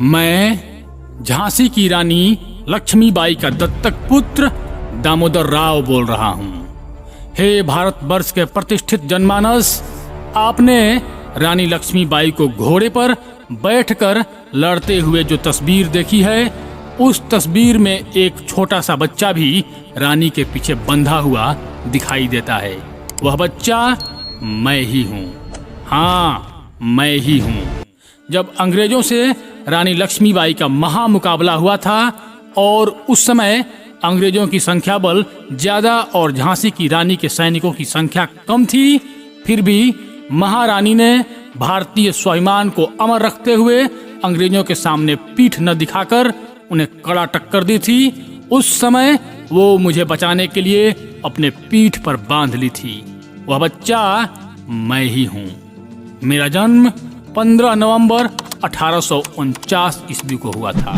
मैं झांसी की रानी लक्ष्मीबाई का दत्तक पुत्र दामोदर राव बोल रहा हूँ। हे भारतवर्ष के प्रतिष्ठित जनमानस, आपने रानी लक्ष्मीबाई को घोड़े पर बैठकर लड़ते हुए जो तस्वीर देखी है, उस तस्वीर में एक छोटा सा बच्चा भी रानी के पीछे बंधा हुआ दिखाई देता है। वह बच्चा मैं ही हूँ। हाँ, मैं ही हूँ। जब अंग्रेजों से रानी लक्ष्मीबाई का महामुकाबला हुआ था और उस समय अंग्रेजों की संख्या बल ज्यादा और झांसी की रानी के सैनिकों की संख्या कम थी, फिर भी महारानी ने भारतीय स्वाभिमान को अमर रखते हुए अंग्रेजों के सामने पीठ न दिखाकर उन्हें कड़ा टक्कर दी थी। उस समय वो मुझे बचाने के लिए अपने पीठ पर बांध ली थी। वह बच्चा मैं ही हूँ। मेरा जन्म 15 नवंबर 1849 ईस्वी को हुआ था।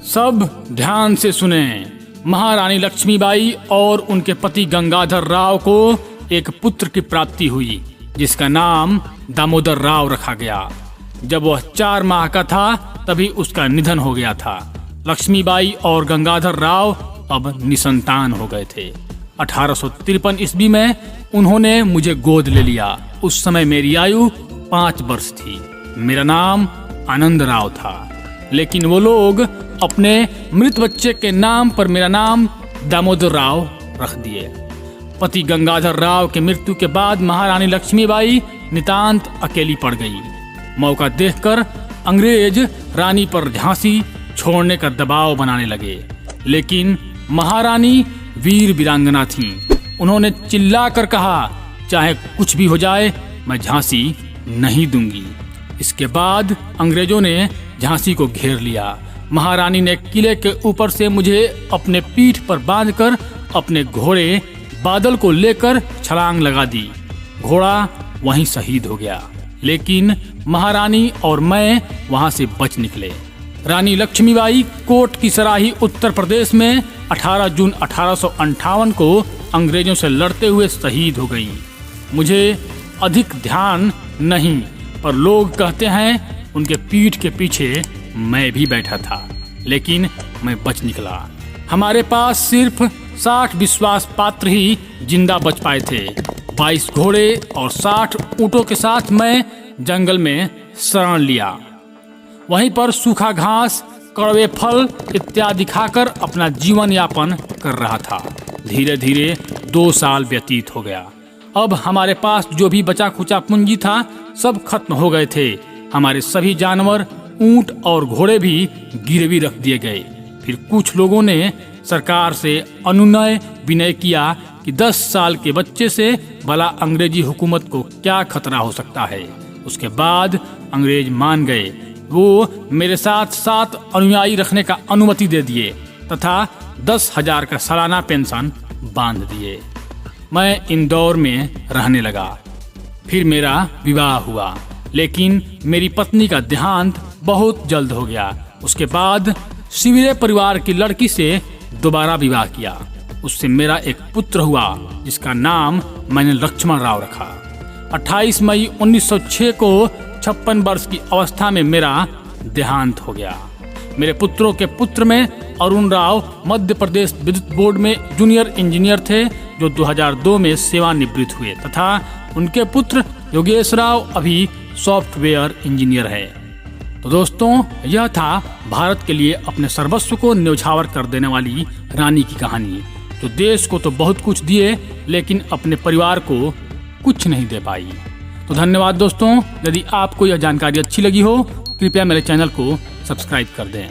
सब ध्यान से सुने। महारानी लक्ष्मीबाई और उनके पति गंगाधर राव को एक पुत्र की प्राप्ति हुई, जिसका नाम दामोदर राव रखा गया। जब वह 4 माह का था तभी उसका निधन हो गया था। लक्ष्मीबाई और गंगाधर राव अब निसंतान हो गए थे। 1853 ईस्वी में उन्होंने मुझे गोद ले लिया। उस समय मेरी आयु 5 वर्ष थी। मेरा नाम आनंद राव था, लेकिन वो लोग अपने मृत बच्चे के नाम पर मेरा नाम दामोदर राव रख दिए। पति गंगाधर राव के मृत्यु के बाद महारानी लक्ष्मीबाई नितांत अकेली पड़ गई। मौका देखकर अंग्रेज रानी पर झांसी छोड़ने का दबाव बनाने लगे, लेकिन महारानी वीर वीरांगना थीं। उन्होंने चिल्लाकर कहा, चाहे कुछ भी हो जाए, मैं झांसी नहीं दूंगी। इसके बाद अंग्रेजों ने झांसी को घेर लिया। महारानी ने किले के ऊपर से मुझे अपने पीठ पर बांधकर अपने घोड़े बादल को लेकर छलांग लगा दी। घोड़ा वहीं शहीद हो गया, लेकिन महारानी और मैं वहां से बच निकले। रानी लक्ष्मीबाई कोट की सराही उत्तर प्रदेश में 18 जून 1858 को अंग्रेजों से लड़ते हुए शहीद हो गई। मुझे अधिक ध्यान नहीं, पर लोग कहते हैं उनके पीठ के पीछे मैं भी बैठा था, लेकिन मैं बच निकला। हमारे पास सिर्फ 60 विश्वास पात्र ही जिंदा बच पाए थे। 22 घोड़े और 60 ऊँटों के साथ मैं जंगल में शरण लिया। वहीं पर सूखा घास, कड़वे फल इत्यादि खाकर अपना जीवन यापन कर रहा था। धीरे धीरे 2 साल व्यतीत हो गया। अब हमारे पास जो भी बचा खुचा पूंजी था, सब खत्म हो गए थे। हमारे सभी जानवर, ऊंट और घोड़े भी गिरवी रख दिए गए। फिर कुछ लोगों ने सरकार से अनुनय विनय किया कि 10 साल के बच्चे से भला अंग्रेजी हुकूमत को क्या खतरा हो सकता है। उसके बाद अंग्रेज मान गए। वो मेरे साथ 7 अनुयायी रखने का अनुमति दे दिए तथा 10,000 का सालाना पेंशन बांध दिए। मैं इंदौर में रहने लगा। फिर मेरा विवाह हुआ, लेकिन मेरी पत्नी का देहांत बहुत जल्द हो गया। उसके बाद शिविरे परिवार की लड़की से दोबारा विवाह किया। उससे मेरा एक पुत्र हुआ, जिसका नाम मैंने लक्ष्मण राव रखा। 28 मई 1906 को 56 वर्ष की अवस्था में मेरा देहांत हो गया। मेरे पुत्रों के पुत्र में अरुण राव मध्य प्रदेश विद्युत बोर्ड में जूनियर इंजीनियर थे, जो 2002 में सेवानिवृत्त हुए, तथा उनके पुत्र योगेश राव अभी सॉफ्टवेयर इंजीनियर है। तो दोस्तों, यह था भारत के लिए अपने सर्वस्व को न्यौछावर कर देने वाली रानी की कहानी, जो देश को तो बहुत कुछ दिए, लेकिन अपने परिवार को कुछ नहीं दे पाई। तो धन्यवाद दोस्तों। यदि आपको यह जानकारी अच्छी लगी हो, कृपया मेरे चैनल को सब्सक्राइब कर दें।